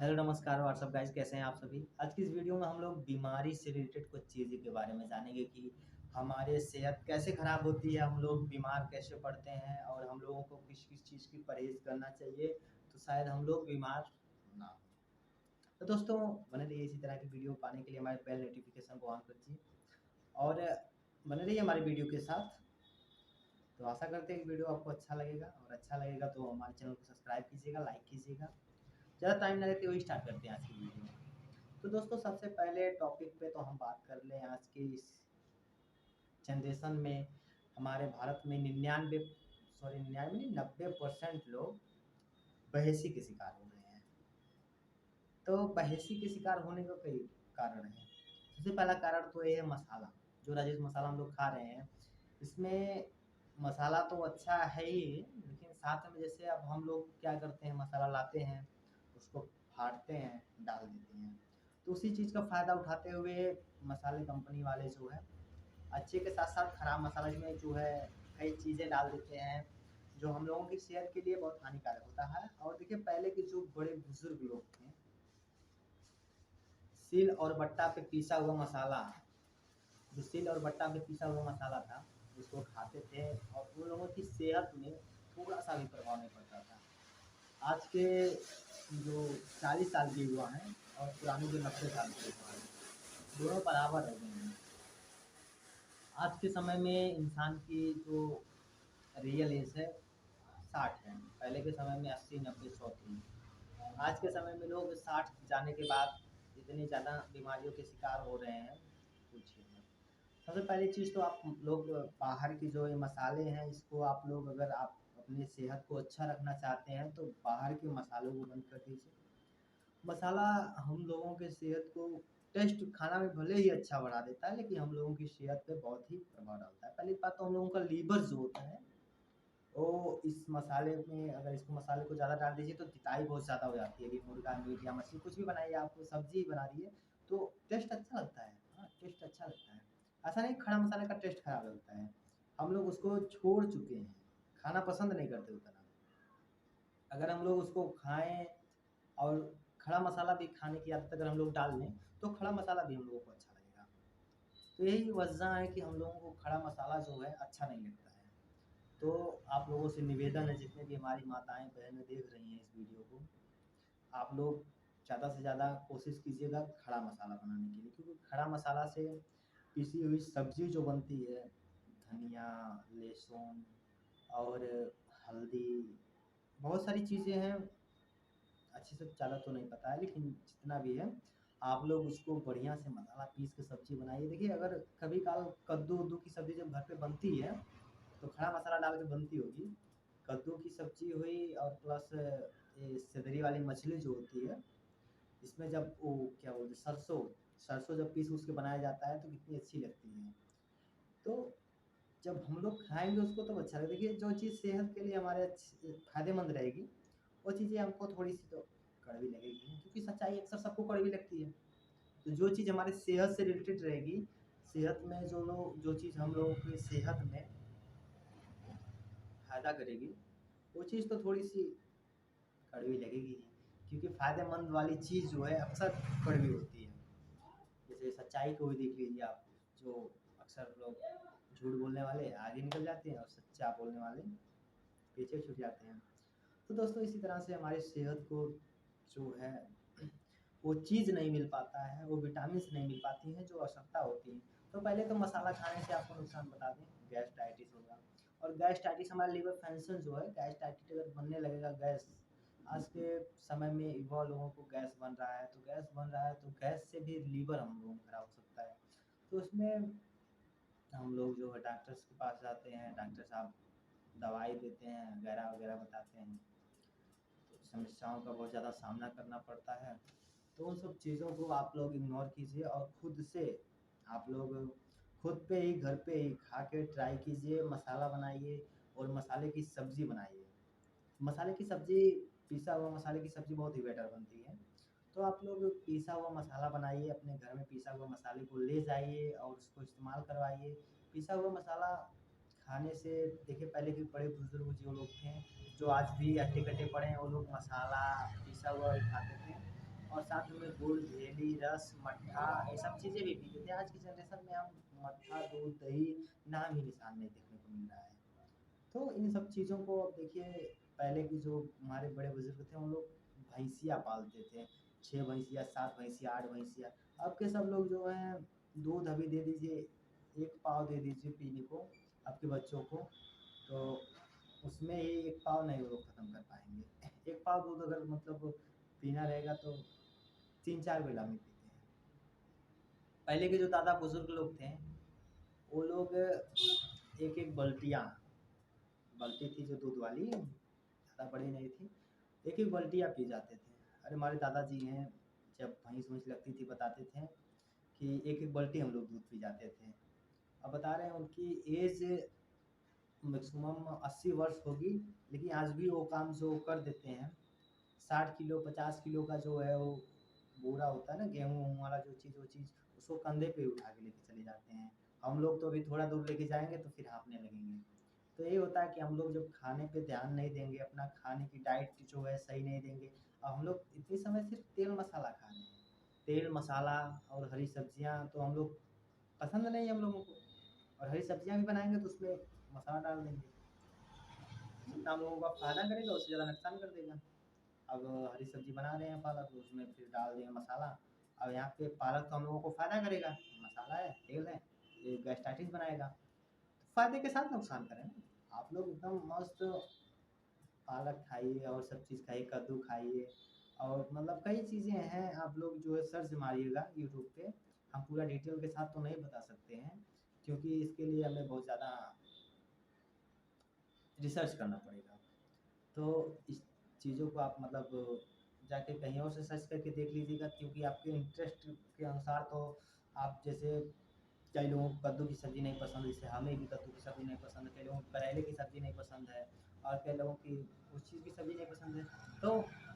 Hello नमस्कार WhatsApp guys, कैसे हैं आप सभी। आज की इस वीडियो में हम लोग बीमारी से रिलेटेड कुछ चीज़ों के बारे में जानेंगे कि हमारे सेहत कैसे ख़राब होती है, हम लोग बीमार कैसे पड़ते हैं और हम लोगों को किस किस चीज़ की परहेज़ करना चाहिए तो शायद हम लोग बीमार ना हो। तो दोस्तों, बने रहिए इसी तरह की वीडियो पाने के लिए हमारे बेल नोटिफिकेशन को ऑन कर दीजिए और बने रहिए हमारी वीडियो के साथ। तो आशा करते हैं कि वीडियो आपको अच्छा लगेगा और अच्छा लगेगा तो हमारे चैनल को सब्सक्राइब कीजिएगा, लाइक कीजिएगा। ज़्यादा टाइम ना लेते हुए स्टार्ट करते हैं आज की वीडियो। तो दोस्तों, सबसे पहले टॉपिक पे तो हम बात कर लें आज की इस जनरेशन में हमारे भारत में 90% लोग बहेसी के शिकार हो रहे हैं। तो बहेसी के शिकार होने का कई कारण है। सबसे पहला कारण तो ये है मसाला, जो राजेश मसाला हम लोग खा रहे हैं। इसमें मसाला तो अच्छा है ही, लेकिन साथ में जैसे अब हम लोग क्या करते हैं, मसाला लाते हैं, उसको फाड़ते हैं, डाल देते हैं। तो उसी चीज़ का फ़ायदा उठाते हुए मसाले कंपनी वाले जो है अच्छे के साथ साथ खराब मसाले में जो है कई चीज़ें डाल देते हैं, जो हम लोगों की सेहत के लिए बहुत हानिकारक होता है। और देखिए, पहले के जो बड़े बुजुर्ग लोग थे, सिल और बट्टा पे पीसा हुआ मसाला, जो सिल और बट्टा पे पीसा हुआ मसाला था, उसको खाते थे और उन लोगों की सेहत में थोड़ा सा भी प्रभाव नहीं पड़ता था। आज के जो 40 साल के युवा हैं और पुराने जो 90 साल के युवा हैं, दोनों बराबर हो गए हैं। आज के समय में इंसान की जो रियल एज है 60 है। पहले के समय में 80, 90, 100 थी। आज के समय में लोग 60 जाने के बाद इतनी ज़्यादा बीमारियों के शिकार हो रहे हैं, पूछिए मत। सबसे पहली चीज़ तो आप लोग बाहर की जो ये मसाले हैं, इसको आप लोग अगर आप अपनी सेहत को अच्छा रखना चाहते हैं तो बाहर के मसालों को बंद कर दीजिए। मसाला हम लोगों के सेहत को, टेस्ट खाना में भले ही अच्छा बढ़ा देता है, लेकिन हम लोगों की सेहत पे बहुत ही प्रभाव डालता है। पहली बात तो हम लोगों का लीवर जो होता है, वो इस मसाले में, अगर इसको मसाले को ज़्यादा डाल दीजिए तो तिताई बहुत ज़्यादा हो जाती है। अभी मुर्गा मीट या मछली कुछ भी बनाइए, आप सब्जी बना रही है तो टेस्ट अच्छा लगता है। हाँ, टेस्ट अच्छा लगता है। ऐसा नहीं खड़ा मसाले का टेस्ट खराब लगता है। हम लोग उसको छोड़ चुके हैं, खाना पसंद नहीं करते उतना। अगर हम लोग उसको खाएं और खड़ा मसाला भी खाने की आदत अगर हम लोग डाल लें तो खड़ा मसाला भी हम लोगों को अच्छा लगेगा। तो यही वजह है कि हम लोगों को खड़ा मसाला जो है अच्छा नहीं लगता है। तो आप लोगों से निवेदन है, जितने भी हमारी माताएं बहनें देख रही हैं इस वीडियो को, आप लोग ज़्यादा से ज़्यादा कोशिश कीजिएगा खड़ा मसाला बनाने के लिए, क्योंकि खड़ा मसाला से पिसी हुई सब्जी जो बनती है, धनिया, लहसुन और हल्दी, बहुत सारी चीज़ें हैं। अच्छे से ज़्यादा तो नहीं पता है, लेकिन जितना भी है आप लोग उसको बढ़िया से मसाला पीस के सब्ज़ी बनाइए। देखिए, अगर कभी काल कद्दू उद्दू की सब्ज़ी जब घर पे बनती है तो खड़ा मसाला डाल के बनती होगी। कद्दू की सब्ज़ी हुई और प्लस ये सिधरी वाली मछली जो होती है, इसमें जब वो क्या बोलते हैं, सरसों सरसों जब पीस उसके बनाया जाता है तो कितनी अच्छी लगती है। तो जब हम लोग खाएँगे उसको तब अच्छा लगेगा। देखिए, जो चीज़ सेहत के लिए हमारे फ़ायदेमंद रहेगी, वो चीज़ें हमको थोड़ी-सी तो कड़वी लगेगी, क्योंकि सच्चाई अक्सर सबको कड़वी लगती है। तो जो चीज़ हमारी सेहत से रिलेटेड रहेगी, सेहत में जो चीज़ हम लोगों की सेहत में फ़ायदा करेगी, वो चीज़ तो थोड़ी-सी कड़वी लगेगी ही, क्योंकि फ़ायदेमंद वाली चीज़ जो है अक्सर कड़वी होती है। जैसे सच्चाई को भी देख लीजिए आप, जो अक्सर लोग झूठ बोलने वाले आगे निकल जाते हैं और सच्चा बोलने वाले पीछे छूट जाते हैं। तो दोस्तों, इसी तरह से हमारी सेहत को जो है वो चीज़ नहीं मिल पाता है, वो विटामिन्स नहीं मिल पाती हैं जो आवश्यकता होती है। तो पहले तो मसाला खाने से आपको नुकसान बता दें, गैस्ट्राइटिस होगा। और गैस्ट्राइटिस, हमारा लिवर फंक्शन जो है, गैस्ट्राइटिस अगर बनने लगेगा, गैस आज के समय में युवा लोगों को गैस बन रहा है, तो गैस बन रहा है तो गैस से भी लीवर हम लोगों का खराब हो सकता है। तो उसमें हम लोग जो है डॉक्टर्स के पास जाते हैं, डॉक्टर साहब दवाई देते हैं, वगैरह वगैरह बताते हैं, तो समस्याओं का बहुत ज़्यादा सामना करना पड़ता है। तो उन सब चीज़ों को आप लोग इग्नोर कीजिए और खुद से आप लोग खुद पे ही घर पे ही खा के ट्राई कीजिए, मसाला बनाइए और मसाले की सब्ज़ी बनाइए। मसाले की सब्ज़ी, पिसा हुआ मसाले की सब्ज़ी बहुत ही बेटर बनती है। तो आप लोग पिसा हुआ मसाला बनाइए, अपने घर में पिसा हुआ मसाले को ले जाइए और उसको इस्तेमाल करवाइए। पिसा हुआ मसाला खाने से, देखिए पहले के बड़े बुजुर्ग जो लोग थे, जो आज भी हट्टे-कट्टे पड़े हैं, वो लोग मसाला पिसा हुआ ही खाते थे। और साथ में गुड़, झेली, रस, मट्ठा, ये सब चीज़ें भी पीते थे। आज की जनरेशन में हम मट्ठा, दूध, दही नाम ही निशान नहीं देखने को मिल रहा है। तो इन सब चीज़ों को अब देखिए, पहले की जो हमारे बड़े बुजुर्ग थे, उन लोग भैंसिया पालते थे, 6 भैंसिया, 7 भैंसिया, 8 भैंसिया। अब के सब लोग जो हैं, दूध अभी दे दीजिए, 1 पाव दे दीजिए पीने को आपके बच्चों को, तो उसमें ही 1 पाव नहीं वो लोग खत्म कर पाएंगे। 1 पाव दूध अगर मतलब पीना रहेगा तो 3-4 बेला में पीते हैं। पहले के जो दादा बुजुर्ग लोग थे, वो लोग एक एक बल्टियाँ, बाल्टी थी जो दूध वाली, ज़्यादा बड़ी नहीं थी, एक एक बाल्टियाँ पी जाते थे। अरे हमारे दादाजी हैं, जब भैंस वैंस लगती थी बताते थे कि एक एक बाल्टी हम लोग दूध पी जाते थे। अब बता रहे हैं उनकी एज मैक्सिमम 80 वर्ष होगी, लेकिन आज भी वो काम जो कर देते हैं, 60 किलो 50 किलो का जो है वो बोरा होता है ना गेहूँ वूहूँ वाला, जो चीज़ वो चीज़ उसको कंधे पे उठा के लेके चले जाते हैं। हम लोग तो अभी थोड़ा दूर लेके जाएंगे तो फिर हाँफने लगेंगे। तो यही होता है कि हम लोग जब खाने पे ध्यान नहीं देंगे, अपना खाने की डाइट जो है सही नहीं देंगे। अब हम लोग इतनी समय सिर्फ तेल मसाला खा रहे हैं, तेल मसाला और हरी सब्जियां तो हम लोग पसंद नहीं है हम लोगों को, और हरी सब्जियां भी बनाएंगे तो उसमें मसाला डाल देंगे, जितना हम लोगों का फायदा करेगा उससे ज़्यादा नुकसान कर देगा। अब हरी सब्जी बना रहे हैं पालक, तो उसमें फिर डाल देंगे मसाला। अब यहाँ पे पालक तो हम लोगों को फायदा करेगा, मसाला है, तेल है, ये गैस्ट्राइटिस बनाएगा, तो फायदे के साथ नुकसान करें ना। आप लोग एकदम मस्त पालक खाइए और सब चीज़ खाइए, कद्दू खाइए, और मतलब कई चीज़ें हैं, आप लोग जो है सर्च मारिएगा यूट्यूब पे। हम पूरा डिटेल के साथ तो नहीं बता सकते हैं, क्योंकि इसके लिए हमें बहुत ज़्यादा रिसर्च करना पड़ेगा। तो इस चीज़ों को आप मतलब जाके कहीं और से सर्च करके देख लीजिएगा, क्योंकि आपके इंटरेस्ट के अनुसार तो आप जैसे, कई लोगों को कद्दू की सब्ज़ी नहीं पसंद, जैसे हमें भी कद्दू की सब्ज़ी नहीं पसंद है, कई लोगों को करेले की सब्ज़ी नहीं पसंद है, और कई लोगों की उस चीज़ की सब्ज़ी नहीं पसंद है। तो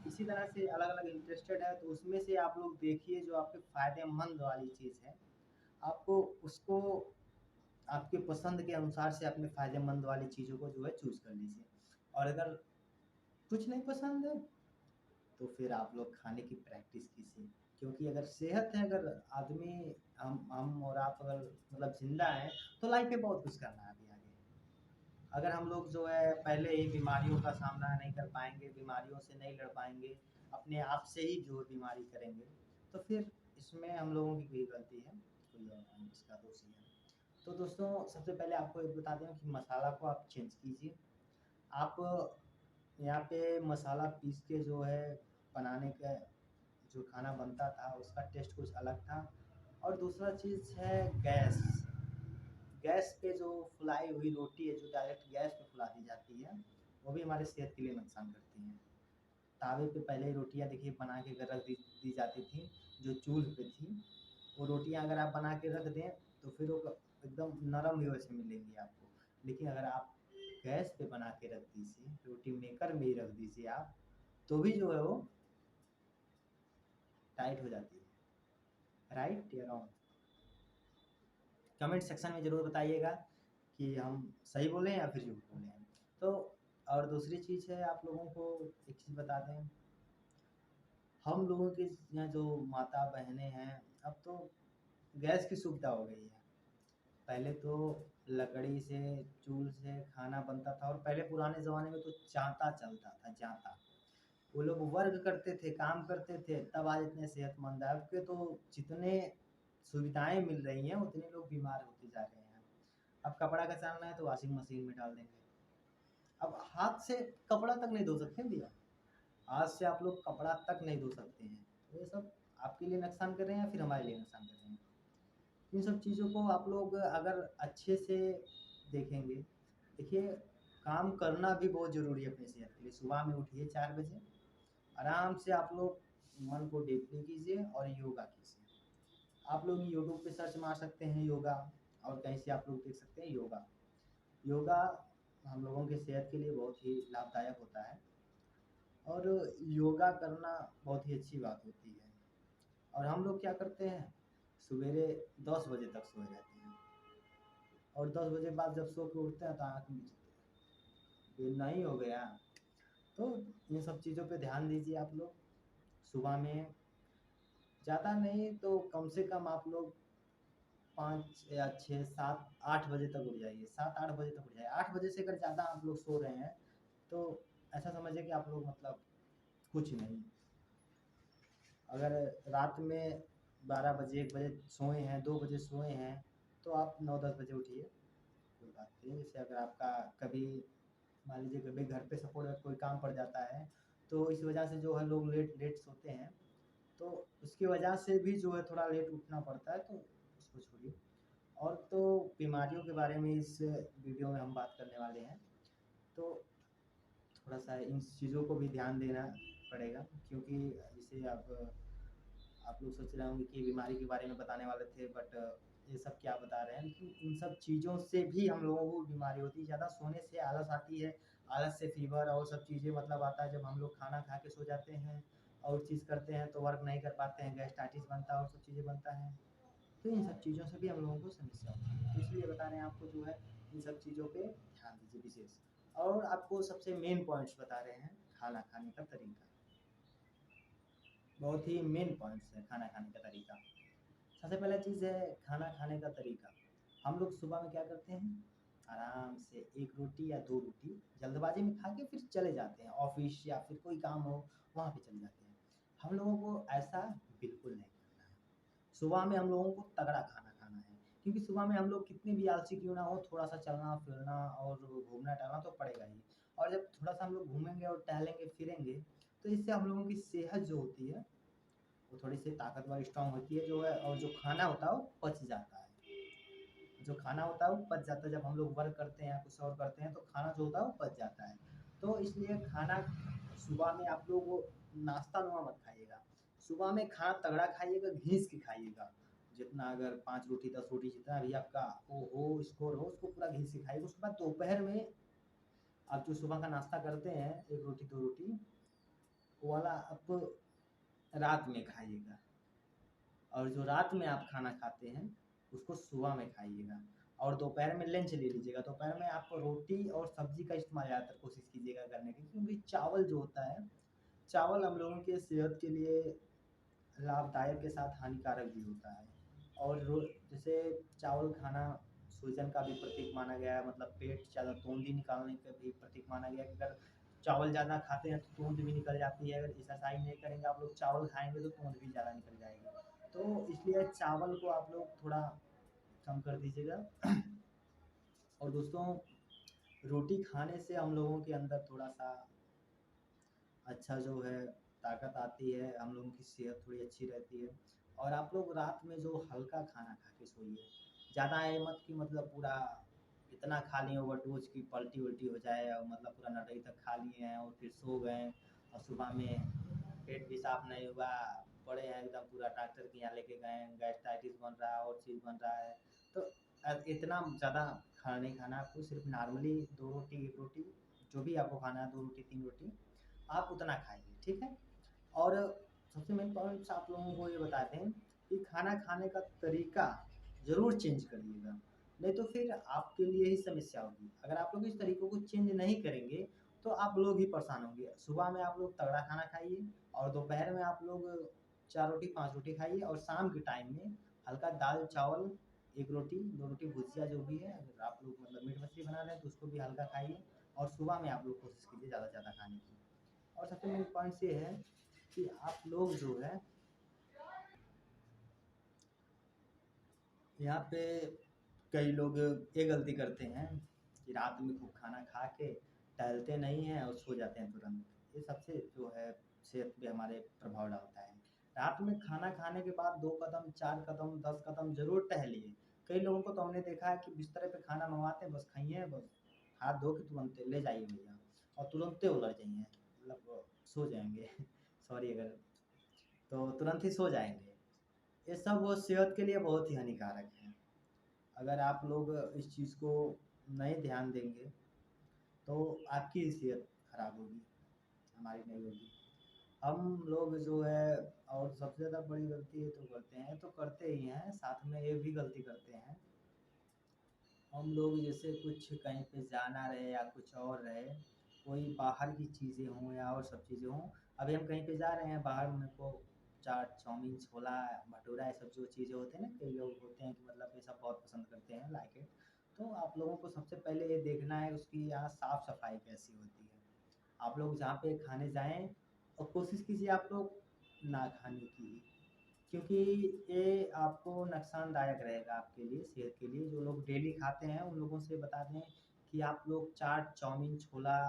इसी तरह से अलग-अलग इंटरेस्टेड है, तो उसमें से आप लोग देखिए जो आपके फ़ायदेमंद वाली चीज़ है, आपको उसको आपके पसंद के अनुसार से अपने फ़ायदेमंद वाली चीज़ों को जो है चूज़ कर लीजिए। और अगर कुछ नहीं पसंद है, तो फिर आप लोग खाने की प्रैक्टिस कीजिए, क्योंकि अगर सेहत है, अगर आदमी, हम और आप अगर मतलब ज़िंदा हैं, तो लाइफ में बहुत कुछ करना है अभी आगे। अगर हम लोग जो है पहले ही बीमारियों का सामना नहीं कर पाएँगे, बीमारियों से नहीं लड़ पाएँगे, अपने आप से ही जो बीमारी करेंगे, तो फिर इसमें हम लोगों की कोई गलती है, कोई और नहीं इसका दोषी है। तो दोस्तों, सबसे पहले आपको ये बता दें कि मसाला को आप चेंज कीजिए। आप यहाँ पे मसाला पीस के जो है बनाने का जो खाना बनता था, उसका टेस्ट कुछ अलग था। और दूसरा चीज़ है गैस। गैस पे जो फुलाई हुई रोटी है, जो डायरेक्ट गैस पे फुला दी जाती है, वो भी हमारे सेहत के लिए नुकसान करती हैं। तावे पे पहले ही रोटियाँ देखिए बना के रख दी जाती थी, जो चूल्हे पे थी, वो रोटियाँ अगर आप बना के रख दें, तो फिर वो एकदम नरम ही वैसे मिलेंगी आपको। लेकिन अगर आप गैस पे बना के रख दीजिए, रोटी मेकर में ही रख दीजिए आप, तो भी जो है वो टाइट हो जाती है। राइट या रॉन्ग? कमेंट सेक्शन में ज़रूर बताइएगा कि हम सही बोले हैं या फिर झूठ बोले हैं। तो और दूसरी चीज़ है, आप लोगों को एक चीज़ बता दें, हम लोगों के यहाँ जो माता बहनें हैं, अब तो गैस की सुविधा हो गई है। पहले तो लकड़ी से, चूल्हे से खाना बनता था, और पहले पुराने ज़माने में तो जाँता चलता था, जाँता। वो लोग वर्क करते थे, काम करते थे, तब आज इतने सेहतमंद है। अब के तो जितने सुविधाएँ मिल रही हैं, उतने लोग बीमार होते जा रहे हैं। अब कपड़ा कचाना है तो वॉशिंग मशीन में डाल देंगे। अब हाथ से कपड़ा तक नहीं धो सकते भैया, हाथ से आप लोग कपड़ा तक नहीं धो सकते हैं। तो ये सब आपके लिए नुकसान कर रहे हैं या फिर हमारे लिए नुकसान कर रहे हैं? इन सब चीज़ों को आप लोग अगर अच्छे से देखेंगे, देखिए, काम करना भी बहुत ज़रूरी है अपनी सेहत के लिए। सुबह में उठिए 4 बजे, आराम से आप लोग मन को डीपली कीजिए और योगा कीजिए। आप लोग यूट्यूब पे सर्च मार सकते हैं योगा, और कहीं से आप लोग देख सकते हैं योगा। योगा हम लोगों की सेहत के लिए बहुत ही लाभदायक होता है, और योगा करना बहुत ही अच्छी बात होती है। और हम लोग क्या करते हैं, सवेरे 10 बजे तक सोए रहते हैं, और 10 बजे बाद जब सो के उठते हैं तो आँख मीचते हैं। ये नहीं हो गया, तो इन सब चीज़ों पे ध्यान दीजिए आप लोग। सुबह में ज़्यादा नहीं तो कम से कम आप लोग 5 या 6, 7, 8 बजे तक उठ जाइए, 7-8 बजे तक उठ जाइए। 8 बजे से अगर ज़्यादा आप लोग सो रहे हैं, तो ऐसा समझिए कि आप लोग मतलब कुछ नहीं। अगर रात में 12 बजे, 1 बजे सोए हैं, 2 बजे सोए हैं, तो आप 9-10 बजे उठिए, कोई बात नहीं। जैसे अगर आपका कभी मान लीजिए कभी घर पे सपोज़ कोई काम पड़ जाता है, तो इस वजह से जो है लोग लेट लेट सोते हैं, तो उसकी वजह से भी जो है थोड़ा लेट उठना पड़ता है, तो उसको छोड़िए। और तो बीमारियों के बारे में इस वीडियो में हम बात करने वाले हैं, तो थोड़ा-सा इन चीज़ों को भी ध्यान देना पड़ेगा, क्योंकि जैसे अब आप लोग सोच रहे होंगे कि बीमारी के बारे में बताने वाले थे, बट ये सब क्या बता रहे हैं कि इन सब चीज़ों से भी हम लोगों को बीमारी होती है। ज़्यादा सोने से आलस आती है, आलस से फ़ीवर और सब चीज़ें मतलब आता है। जब हम लोग खाना खा के सो जाते हैं और चीज़ करते हैं तो वर्क नहीं कर पाते हैं, गैस्ट्राइटिस बनता है और सब चीज़ें बनता है। तो इन सब चीज़ों से भी हम लोगों को समस्या होती है। तो इसलिए बता रहे हैं आपको जो है इन सब चीज़ों पे ध्यान दीजिए विशेष। और आपको सबसे मेन पॉइंट्स बता रहे हैं खाना खाने का तरीका। बहुत ही मेन पॉइंट्स है खाना खाने का तरीका। सबसे पहला चीज़ है खाना खाने का तरीका। हम लोग सुबह में क्या करते हैं, आराम से 1 रोटी या 2 रोटी जल्दबाज़ी में खा के फिर चले जाते हैं ऑफ़िस या फिर कोई काम हो, वहाँ पे चले जाते हैं। हम लोगों को ऐसा बिल्कुल नहीं करना है। सुबह में हम लोगों को तगड़ा खाना खाना है, क्योंकि सुबह में हम लोग कितने भी आलसी क्यों ना हो, थोड़ा-सा चलना-फिरना और घूमना-टहलना तो पड़ेगा ही। और जब थोड़ा-सा हम लोग घूमेंगे और टहलेंगे-फिरेंगे, तो इससे हम लोगों की सेहत जो होती है वो थोड़ी-सी ताकतवर स्ट्रॉन्ग होती है जो है, और जो खाना होता है वो पच जाता है। जो खाना होता है वो पच जाता है, जब हम लोग वर्क करते हैं या कुछ और करते हैं तो खाना जो होता है वो पच जाता है। तो इसलिए खाना सुबह में आप लोग नाश्ता नुमा मत खाइएगा। सुबह में खाना तगड़ा खाइएगा, घीस के खाइएगा। जितना अगर 5 रोटी 10 रोटी जितना भी आपका वो हो स्कोर हो, उसको पूरा घीस के खाइएगा। उसके बाद दोपहर में आप जो सुबह का नाश्ता करते हैं 1 रोटी 2 रोटी, वो वाला आप रात में खाइएगा। और जो रात में आप खाना खाते हैं उसको सुबह में खाइएगा। और दोपहर में लंच ले लीजिएगा। दोपहर में आप रोटी और सब्जी का इस्तेमाल ज़्यादातर कोशिश कीजिएगा करने की, क्योंकि चावल जो होता है, चावल हम लोगों के सेहत के लिए लाभदायक के साथ हानिकारक भी होता है। और जैसे चावल खाना सूजन का भी प्रतीक माना गया है, मतलब पेट ज़्यादा तोंदी निकालने का भी प्रतीक माना गया है कि अगर चावल ज़्यादा खाते हैं तो तोंद भी निकल जाती है। अगर एक्सरसाइज नहीं करेंगे आप लोग, चावल खाएंगे तो तोंद भी ज़्यादा निकल जाएगी। तो इसलिए चावल को आप लोग थोड़ा कम कर दीजिएगा। और दोस्तों, रोटी खाने से हम लोगों के अंदर थोड़ा सा अच्छा जो है ताकत आती है, हम लोगों की सेहत थोड़ी अच्छी रहती है। और आप लोग रात में जो हल्का खाना खा के सोइए। ज़्यादा ये मत कि मतलब पूरा इतना खा लिए ओवरडोज की पलटी-वल्टी हो जाए और मतलब पूरा नटई तक खा लिए हैं और फिर सो गए और सुबह में पेट भी साफ नहीं हुआ, पड़े हैं एकदम पूरा डॉक्टर के यहाँ लेके गए हैं, गैस्ट्राइटिस बन रहा है और चीज़ बन रहा है। तो इतना ज़्यादा खाना नहीं खाना है आपको, सिर्फ़ नॉर्मली 2 रोटी 1 रोटी जो भी आपको खाना है, 2 रोटी 3 रोटी आप उतना खाइए, ठीक है? और सबसे मेन पॉइंट्स आप लोगों को ये बताते हैं कि खाना खाने का तरीका ज़रूर चेंज करिएगा, नहीं तो फिर आपके लिए ही समस्या होगी। अगर आप लोग इस तरीकों को चेंज नहीं करेंगे, तो आप लोग ही परेशान होंगे। सुबह में आप लोग तगड़ा खाना खाइए और दोपहर में आप लोग 4 रोटी 5 रोटी खाइए और शाम के टाइम में हल्का दाल-चावल, 1 रोटी, 2 रोटी भुजिया जो भी है, अगर आप लोग मतलब मीट मछली बना रहे हैं तो उसको भी हल्का खाइए। और सुबह में आप लोग कोशिश कीजिए ज़्यादा से ज़्यादा खाने की। और सबसे मेन पॉइंट्स ये है कि आप लोग जो है यहाँ पे कई लोग ये गलती करते हैं कि रात में खूब खाना खा के टहलते नहीं हैं और सो जाते हैं तुरंत। ये सबसे जो है सेहत पे हमारे प्रभाव डालता है। रात में खाना खाने के बाद 2 कदम, 4 कदम, 10 कदम ज़रूर टहलिए। कई लोगों को तो हमने देखा है कि बिस्तर पे खाना मँगवाते हैं, बस खाइए, बस हाथ धो के तुरंत ले जाइए भैया और तुरंते उलट जाइए, मतलब सो जाएँगे। सॉरी अगर, तो तुरंत ही सो जाएँगे। ये सब वो सेहत के लिए बहुत ही हानिकारक है। अगर आप लोग इस चीज़ को नहीं ध्यान देंगे, तो आपकी ही सेहत खराब होगी, हमारी नहीं होगी। हम लोग जो है, और सबसे ज़्यादा बड़ी गलती ये तो करते हैं, तो करते ही हैं, साथ में ये भी गलती करते हैं, हम लोग जैसे कुछ कहीं पे जाना रहे या कुछ और रहे, कोई बाहर की चीज़ें हों या और सब चीज़ें हों, अभी हम कहीं पे जा रहे हैं, बाहर मेरे को चाट, चाउमीन, छोला, भटूरा ये सब जो चीज़ें होते हैं ना, कई लोग होते हैं कि मतलब ये सब बहुत पसंद करते हैं, लाइक इट। तो आप लोगों को सबसे पहले ये देखना है उसकी यहाँ साफ-सफाई कैसी होती है। आप लोग जहाँ पे खाने जाएँ और कोशिश कीजिए आप लोग ना खाने की, क्योंकि ये आपको नुकसानदायक रहेगा आपके लिए, सेहत के लिए। जो लोग डेली खाते हैं उन लोगों से बता दें कि आप लोग चाट, चाउमीन, छोला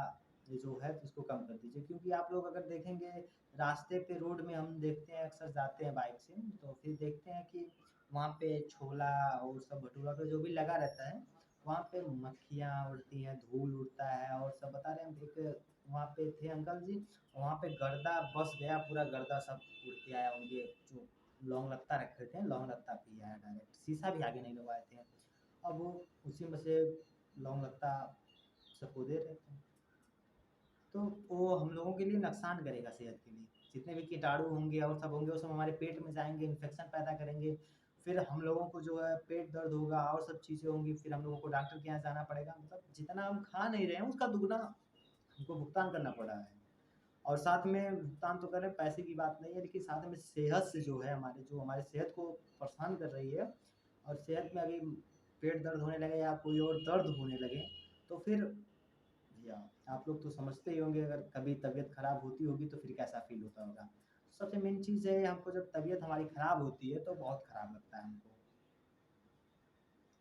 ये जो है इसको कम कर दीजिए, क्योंकि आप लोग अगर देखेंगे रास्ते पे रोड में हम देखते हैं अक्सर जाते हैं बाइक से, तो फिर देखते हैं कि वहाँ पे छोला और सब भटूरा का जो भी लगा रहता है, वहाँ पे मक्खियाँ उड़ती हैं, धूल उड़ता है और सब बता रहे हैं। एक वहाँ पे थे अंकल जी, वहाँ पे गर्दा बस गया, पूरा गर्दा सब उड़ के आया, उनके जो लौंग लत्ता रखे थे, लौंग लत्ता पी आया डायरेक्ट, शीशा भी आगे नहीं लगवाए थे। अब वो उसी में से लौंग लत्ता सबको दे रहे थे। तो वो हम लोगों के लिए नुकसान करेगा सेहत के लिए। जितने भी कीटाणु होंगे और सब होंगे, वो सब हमारे पेट में जाएँगे, इन्फेक्शन पैदा करेंगे। फिर हम लोगों को जो है पेट दर्द होगा और सब चीज़ें होंगी, फिर हम लोगों को डॉक्टर के यहाँ जाना पड़ेगा। मतलब जितना हम खा नहीं रहे हैं, उसका दुगना हमको भुगतान करना पड़ रहा है। और साथ में भुगतान तो कर रहे हैं, पैसे की बात नहीं है, लेकिन साथ में सेहत से जो है हमारे सेहत को परेशान कर रही है। और सेहत में अभी पेट दर्द होने लगे या कोई और दर्द होने लगे, तो फिर भैया आप लोग तो समझते ही होंगे, अगर कभी तबीयत खराब होती होगी तो फिर कैसा फील होता होगा। सबसे मेन चीज़ है, हमको जब तबीयत हमारी खराब होती है तो बहुत खराब लगता है हमको।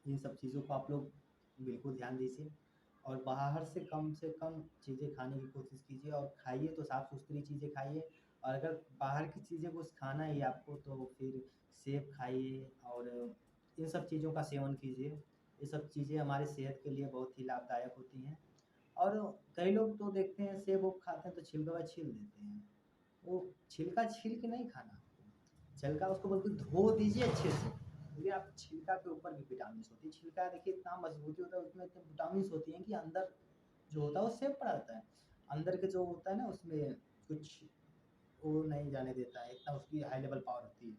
इन सब चीज़ों को आप लोग बिल्कुल ध्यान दीजिए और बाहर से कम चीज़ें खाने की कोशिश कीजिए और खाइए तो साफ-सुथरी चीज़ें खाइए। और अगर बाहर की चीज़ें कुछ खाना ही है आपको तो फिर सेब खाइए और इन सब चीज़ों का सेवन कीजिए। ये सब चीज़ें हमारी सेहत के लिए बहुत ही लाभदायक होती हैं। और कई लोग तो देखते हैं सेब-वेब खाते हैं तो छिलका छील देते हैं। वो छिलका छील के नहीं खाना, छिलका उसको बिल्कुल धो दीजिए अच्छे से, क्योंकि आप छिलका के ऊपर भी विटामिन्स होती है। छिलका देखिए इतना मज़बूती होता है, उसमें इतने विटामिन्स होती हैं कि अंदर जो होता है वो सेफ पड़ा रहता है। अंदर के जो होता है ना उसमें कुछ वो नहीं जाने देता है, इतना उसकी हाई लेवल पावर होती है।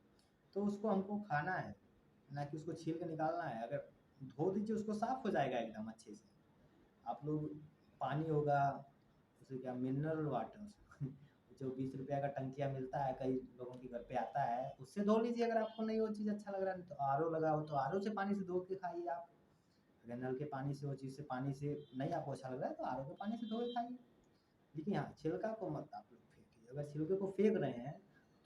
तो उसको हमको खाना है, ना कि उसको छील के निकालना है। अगर धो दीजिए उसको साफ हो जाएगा एकदम अच्छे से। आप लोग पानी होगा, उसे क्या मिनरल वाटर जो 20 रुपया का टंकिया मिलता है, कई लोगों के घर पे आता है, उससे धो लीजिए। अगर आपको नहीं वो चीज़ अच्छा लग रहा है तो आरओ लगा हो तो आरओ से पानी से धो के खाइए आप। अगर नल के पानी से वो चीज़ से पानी से नहीं आपको अच्छा लग रहा है तो आरओ के पानी से धो के खाइए। लेकिन हाँ, छिलका को मत आप लोग फेंकिए। अगर छिलके को फेंक रहे हैं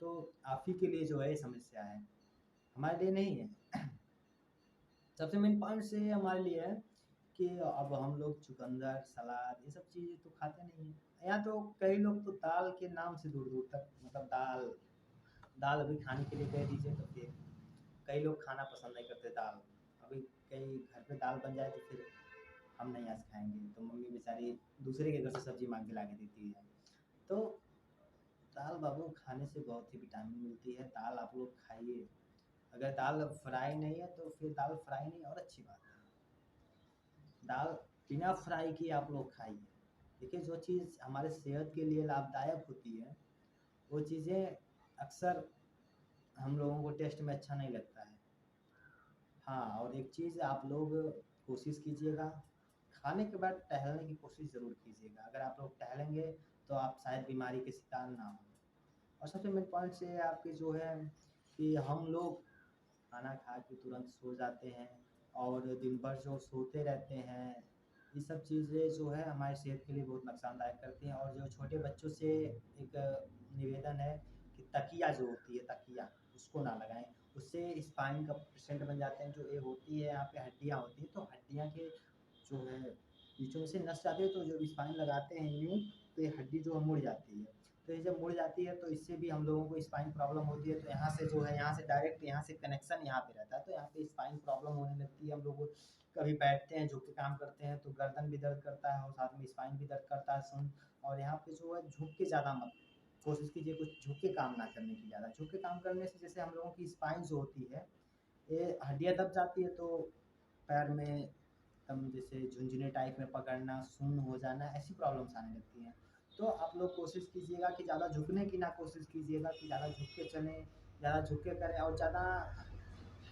तो आप ही के लिए जो है ये समस्या है, हमारे लिए नहीं है। सबसे मेन पॉइंट से हमारे लिए है कि अब हम लोग चुकंदर, सलाद ये सब चीज़ें तो खाते नहीं हैं। यहाँ तो कई लोग तो दाल के नाम से दूर-दूर तक मतलब दाल दाल अभी खाने के लिए कह दीजिए तो फिर कई लोग खाना पसंद नहीं करते दाल। अभी कई घर पे दाल बन जाए तो फिर हम नहीं आज खाएँगे, तो मम्मी बेचारी दूसरे के घर से सब्ज़ी माँग के ला के देती है। तो दाल बाबू खाने से बहुत ही विटामिन मिलती है, दाल आप लोग खाइए। अगर दाल फ्राई नहीं है तो फिर दाल फ्राई नहीं और अच्छी बात है। दाल बिना फ्राई किए आप लोग खाइए। देखिए जो चीज़ हमारे सेहत के लिए लाभदायक होती है, वो चीज़ें अक्सर हम लोगों को टेस्ट में अच्छा नहीं लगता है। हाँ, और एक चीज़ आप लोग कोशिश कीजिएगा, खाने के बाद टहलने की कोशिश ज़रूर कीजिएगा। अगर आप लोग टहलेंगे तो आप शायद बीमारी के शिकार ना हों। और सबसे मेन पॉइंट से आपके जो है कि हम लोग खाना खा के तुरंत सो जाते हैं और दिन भर जो सोते रहते हैं, ये सब चीज़ें जो है हमारी सेहत के लिए बहुत नुकसानदायक करती हैं। और जो छोटे बच्चों से एक निवेदन है कि तकिया जो होती है तकिया, उसको ना लगाएँ। उससे स्पाइन का पेशेंट बन जाते हैं। जो ये होती है यहाँ पे हड्डियाँ होती हैं, तो हड्डियाँ के जो है बीचों से नस जाती है, तो जो स्पाइन लगाते हैं यूँ, तो ये हड्डी जो है मुड़ जाती है। तो ये जब मुड़ जाती है तो इससे भी हम लोगों को स्पाइन प्रॉब्लम होती है। तो यहाँ से जो है यहाँ से डायरेक्ट यहाँ से कनेक्शन यहाँ पे रहता है, तो यहाँ पे स्पाइन प्रॉब्लम होने लगती है। हम लोग कभी बैठते हैं, झुक के काम करते हैं तो गर्दन भी दर्द करता है और साथ में स्पाइन भी दर्द करता है सुन। और यहाँ पे जो है झुक के ज़्यादा मत कोशिश कीजिए, कुछ झुक के काम ना करने की। ज़्यादा झुक के काम करने से जैसे हम लोगों की स्पाइन जो होती है, ये हड्डियाँ दब जाती है, तो पैर में एकदम जैसे झुनझुने टाइप में पकड़ना, सुन्न हो जाना, ऐसी प्रॉब्लम्स आने लगती हैं। तो आप लोग कोशिश कीजिएगा कि ज़्यादा झुकने की ना कोशिश कीजिएगा कि ज़्यादा झुक के चलें, ज़्यादा झुक के करें और ज़्यादा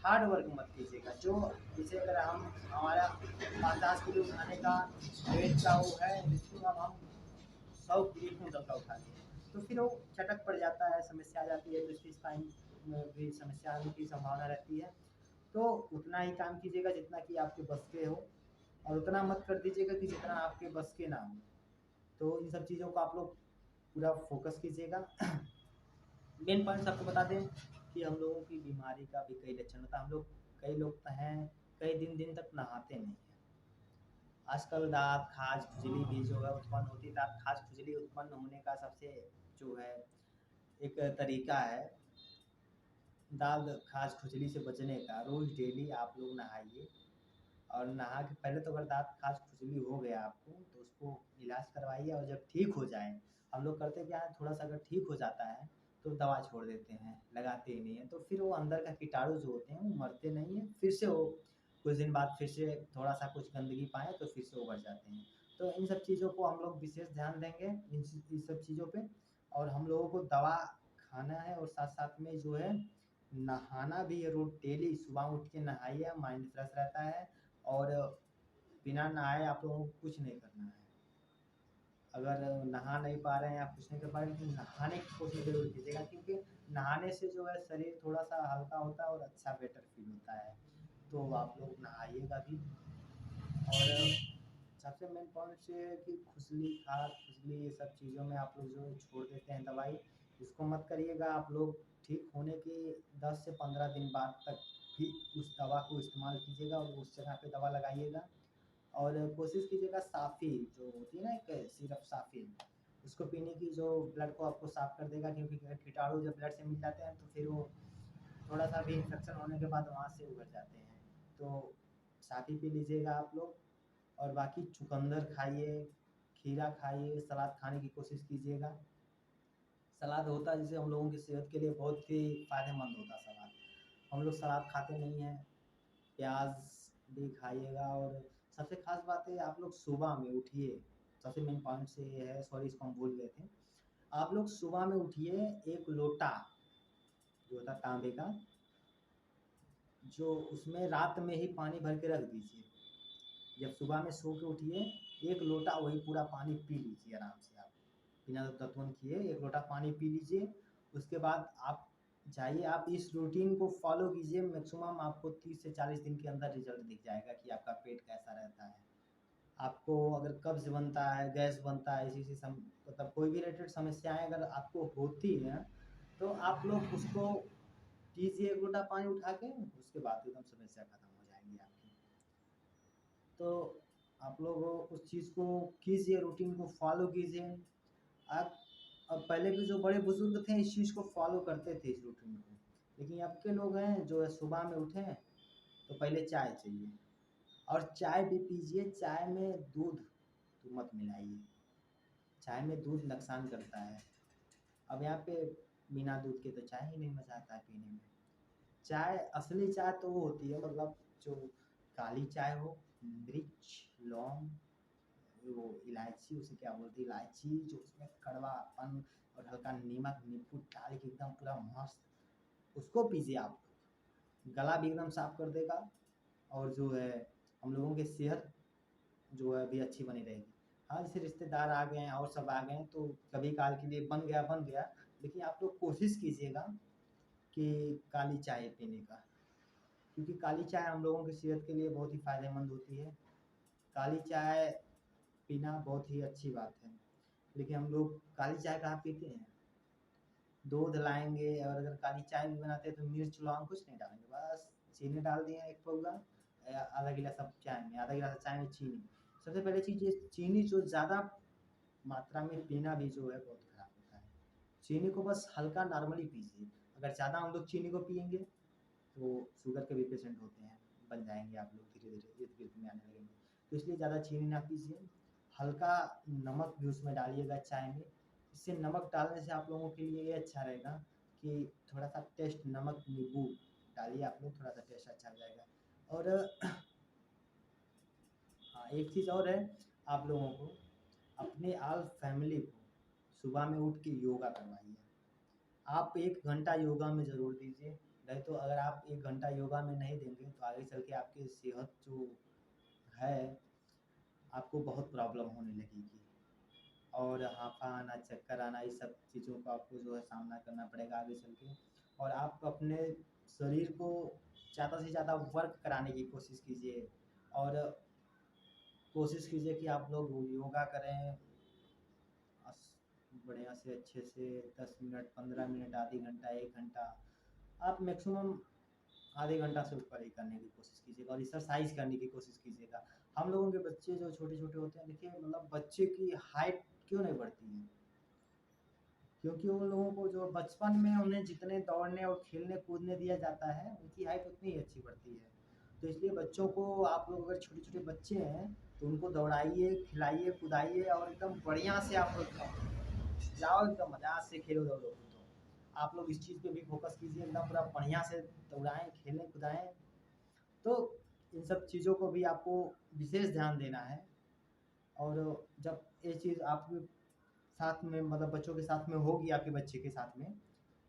हार्ड वर्क मत कीजिएगा। जो जैसे अगर हम हमारा 50 किलो उठाने का वेट का वो है, इसको अब हम 100 किलो क्यों तक का उठा लें। तो फिर वो चटक पड़ जाता है, समस्या आ जाती है, तो इसकी स्पाइन में भी समस्या आने की संभावना रहती है। तो उतना ही काम कीजिएगा जितना कि आपके बस के हो, और उतना मत कर दीजिएगा कि जितना आपके बस के ना हो। तो इन सब चीज़ों को आप लोग पूरा फोकस कीजिएगा। मेन पॉइंट्स आपको बता दें कि हम लोगों की बीमारी का भी कई लक्षण होता है। हम लोग, कई लोग तो हैं कई दिन दिन तक नहाते नहीं हैं। आजकल दाँत खाज खुजली भी जो है उत्पन्न होती है। दाँत खाज खुजली उत्पन्न होने का सबसे जो है एक तरीका है दाँत खाज खुजली से बचने का, रोज़ डेली आप लोग नहाइए। और नहा के पहले तो अगर दाँत खाज खुजली हो गया आपको तो उसको इलाज करवाइए, और जब ठीक हो जाए, हम लोग करते क्या है, थोड़ा सा अगर ठीक हो जाता है तो दवा छोड़ देते हैं, लगाते ही नहीं है। तो फिर वो अंदर का कीटाणु जो होते हैं वो मरते नहीं हैं, फिर से वो कुछ दिन बाद फिर से थोड़ा सा कुछ गंदगी पाए तो फिर से वो बढ़ जाते हैं। तो इन सब चीज़ों को हम लोग विशेष ध्यान देंगे, इन सब चीज़ों पे। और हम लोगों को दवा खाना है, और साथ साथ में जो है नहाना भी है। रोज़ डेली सुबह उठ के नहाइए, माइंड फ्रेश रहता है। और बिना नहाए आप लोगों को कुछ नहीं करना है। अगर नहा नहीं पा रहे हैं या कुछ नहीं कर पा रहे हैं, तो नहाने की कोशिश ज़रूर कीजिएगा, क्योंकि नहाने से जो है शरीर थोड़ा-सा हल्का होता है और अच्छा बेटर फ़ील होता है। तो आप लोग नहाइएगा भी। और सबसे मेन पॉइंट ये है कि खुजली, खाज, खुजली ये सब चीज़ों में आप लोग जो छोड़ देते हैं दवाई, इसको मत करिएगा। आप लोग ठीक होने के 10 से 15 दिन बाद तक भी उस दवा को इस्तेमाल कीजिएगा और उस जगह पे दवा लगाइएगा। और कोशिश कीजिएगा साफ़ी जो होती है ना, एक सिरप साफ़ी, उसको पीने की, जो ब्लड को आपको साफ़ कर देगा। क्योंकि कीटाणु जब ब्लड से मिल जाते हैं तो फिर वो थोड़ा-सा भी इन्फेक्शन होने के बाद वहाँ से उभर जाते हैं। तो साफ़ी पी लीजिएगा आप लोग। और बाकी चुकंदर खाइए, खीरा खाइए, सलाद खाने की कोशिश कीजिएगा। सलाद होता है जिससे हम लोगों की सेहत के लिए बहुत ही फ़ायदेमंद होता है सलाद। हम लोग सलाद खाते नहीं हैं। प्याज़ भी खाइएगा। और सबसे ख़ास बात है, आप लोग सुबह में उठिए। सबसे मेन पॉइंट से ये है, सॉरी इसको हम भूल गए थे। आप लोग सुबह में उठिए, 1 लोटा जो होता है तांबे का, जो उसमें रात में ही पानी भर के रख दीजिए। जब सुबह में सो के उठिए, 1 लोटा वही पूरा पानी पी लीजिए आराम से आप। बिना दतवन किए 1 लोटा पानी पी लीजिए। उसके बाद आप जाइए, आप इस रूटीन को फ़ॉलो कीजिए। मैक्सिमम आपको 30 से 40 दिन के अंदर रिज़ल्ट दिख जाएगा कि आपका पेट कैसा रहता है। आपको अगर कब्ज़ बनता है, गैस बनता है, इसी से मतलब कोई भी रिलेटेड समस्याएँ अगर आपको होती हैं, तो आप लोग उसको पीजिए 1 लोटा पानी उठा के, उसके बाद एकदम समस्या खत्म हो जाएँगी आपकी। तो आप लोग उस चीज़ को कीजिए, रूटीन को फ़ॉलो कीजिए। आप अब पहले के जो बड़े बुज़ुर्ग थे इस चीज़ को फ़ॉलो करते थे, इस रूटीन को। लेकिन अब के लोग हैं जो है सुबह में उठें तो पहले चाय चाहिए, और चाय भी पीजिए, चाय में दूध तो मत मिलाइए। चाय में दूध नुकसान करता है। अब यहाँ पे बिना दूध के तो चाय ही नहीं मज़ा आता है पीने में। चाय, असली चाय तो वो होती है, मतलब जो काली चाय हो, मिर्च, लौंग, वो इलायची, उसे क्या बोलते हैं, इलायची, जो उसमें कड़वापन और हल्का नमक नींबू डाल के एकदम पूरा मस्त उसको पीजिए आप लोग। गला भी एकदम साफ कर देगा, और जो है हम लोगों की सेहत जो है अभी अच्छी बनी रहेगी। हाँ, जैसे रिश्तेदार आ गए हैं और सब आ गए हैं तो कभी काल के लिए बन गया। लेकिन आप लोग कोशिश कीजिएगा कि काली चाय पीने का, क्योंकि काली चाय हम लोगों की सेहत के लिए बहुत ही फ़ायदेमंद होती है। काली चाय पीना बहुत ही अच्छी बात है। लेकिन हम लोग काली चाय कहाँ पीते हैं? दूध लाएँगे, और अगर काली चाय भी बनाते हैं तो मिर्च, लौंग कुछ नहीं डालेंगे, बस चीनी डाल दिए 1 पौवा, आधा गिलास अब चाय में, आधा गिलास चाय में चीनी। सबसे पहले चीज़ ये, चीनी जो ज़्यादा मात्रा में पीना भी जो है बहुत खराब होता है। चीनी को बस हल्का नॉर्मली पीजिए। अगर ज़्यादा हम लोग चीनी को पिएँगे तो शुगर के भी पेशेंट होते हैं, बन जाएँगे आप लोग धीरे-धीरे, इर्द-गिर्द में आने लगेंगे। तो इसलिए ज़्यादा चीनी ना पीजिए। हल्का नमक भी उसमें डालिएगा चाय में। इससे नमक डालने से आप लोगों के लिए ये अच्छा रहेगा कि थोड़ा-सा टेस्ट, नमक, नींबू डालिए आप लोग, थोड़ा-सा टेस्ट अच्छा आ जाएगा। और हाँ, एक चीज़ और है, आप लोगों को अपने ऑल फैमिली को सुबह में उठ के योगा करवाइए। आप 1 घंटा योगा में ज़रूर दीजिए। नहीं तो अगर आप 1 घंटा योगा में नहीं देंगे तो आगे चल के आपकी सेहत जो है, आपको बहुत प्रॉब्लम होने लगेगी। और हांफा आना, चक्कर आना, इस सब चीज़ों का आपको जो है सामना करना पड़ेगा आगे चल के। और आप अपने शरीर को ज़्यादा से ज़्यादा वर्क कराने की कोशिश कीजिए और कोशिश कीजिए कि आप लोग योगा करें बढ़िया से, अच्छे से 10 मिनट, 15 मिनट, आधी घंटा, 1 घंटा। आप मैक्सिमम आधे घंटा से ऊपर ही करने की कोशिश कीजिएगा और एक्सरसाइज करने की कोशिश कीजिएगा। हम लोगों के बच्चे जो छोटे छोटे होते हैं, देखिए मतलब बच्चे की हाइट क्यों नहीं बढ़ती है? क्योंकि उन लोगों को जो बचपन में उन्हें जितने दौड़ने और खेलने कूदने दिया जाता है, उनकी हाइट उतनी ही अच्छी बढ़ती है। तो इसलिए बच्चों को, आप लोग अगर छोटे छोटे बच्चे हैं तो उनको दौड़ाइए, खिलाइए, कुदाइए और एकदम बढ़िया से आप लोग जाओ, एकदम मजा से खेलो दौड़ो कूदो। आप लोग इस चीज़ पे भी फोकस कीजिए, एकदम पूरा बढ़िया से दौड़ाएं, खेलें कुदाएं। तो इन सब चीज़ों को भी आपको विशेष ध्यान देना है। और जब ये चीज़ आपके साथ में, मतलब बच्चों के साथ में होगी, आपके बच्चे के साथ में,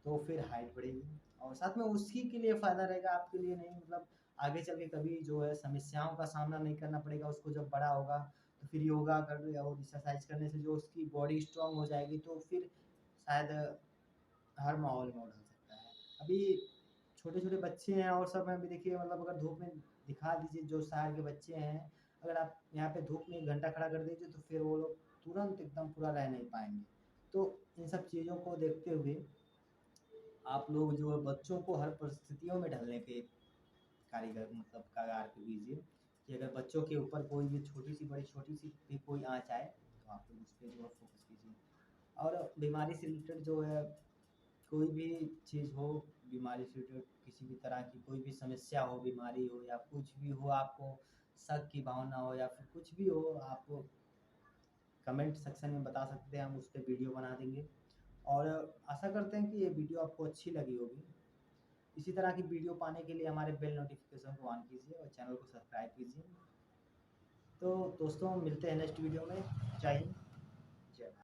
तो फिर हाइट बढ़ेगी और साथ में उसी के लिए फ़ायदा रहेगा, आपके लिए नहीं। मतलब आगे चल के कभी जो है समस्याओं का सामना नहीं करना पड़ेगा उसको, जब बड़ा होगा तो फिर योगा कर और एक्सरसाइज करने से जो उसकी बॉडी स्ट्रांग हो जाएगी, तो फिर शायद हर माहौल में वो ढल सकता है। अभी छोटे-छोटे बच्चे हैं और सब हैं, अभी देखिए मतलब अगर धूप में दिखा दीजिए, जो शहर के बच्चे हैं, अगर आप यहाँ पे धूप में 1 घंटा खड़ा कर दीजिए तो फिर वो लोग तुरंत एकदम पूरा रह नहीं पाएँगे। तो इन सब चीज़ों को देखते हुए आप लोग जो है बच्चों को हर परिस्थितियों में ढलने के कारीगर, मतलब कगार पे कीजिए कि अगर बच्चों के ऊपर कोई भी छोटी-सी, बड़ी छोटी-सी भी कोई आँच आए, तो आप लोग उस पे जो है फ़ोकस कीजिए। और बीमारी से रिलेटेड जो है कोई भी चीज़ हो, बीमारी से रिलेटेड किसी भी तरह की कोई भी समस्या हो, बीमारी हो या कुछ भी हो, आपको शक की भावना हो या फिर कुछ भी हो, आप कमेंट सेक्शन में बता सकते हैं, हम उस पे वीडियो बना देंगे। और आशा करते हैं कि ये वीडियो आपको अच्छी लगी होगी। इसी तरह की वीडियो पाने के लिए हमारे बेल नोटिफिकेशन को ऑन कीजिए और चैनल को सब्सक्राइब कीजिए। तो दोस्तों, मिलते हैं नेक्स्ट वीडियो में। जय हिंद।